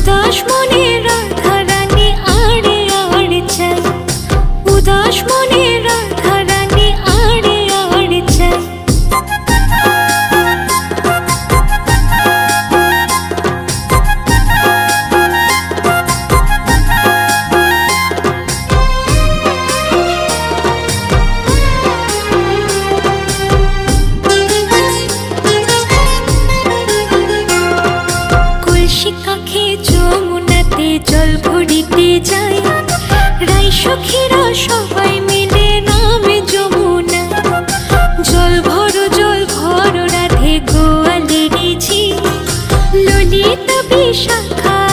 উদাস মনে রাধা রানী আড়ে আড়ে চাই, উদাস মনে রাধা রানী আড়ে আড়ে চাই। কলসি কাখে যমুনাতে জল ভরিতে যাই, রাই সখী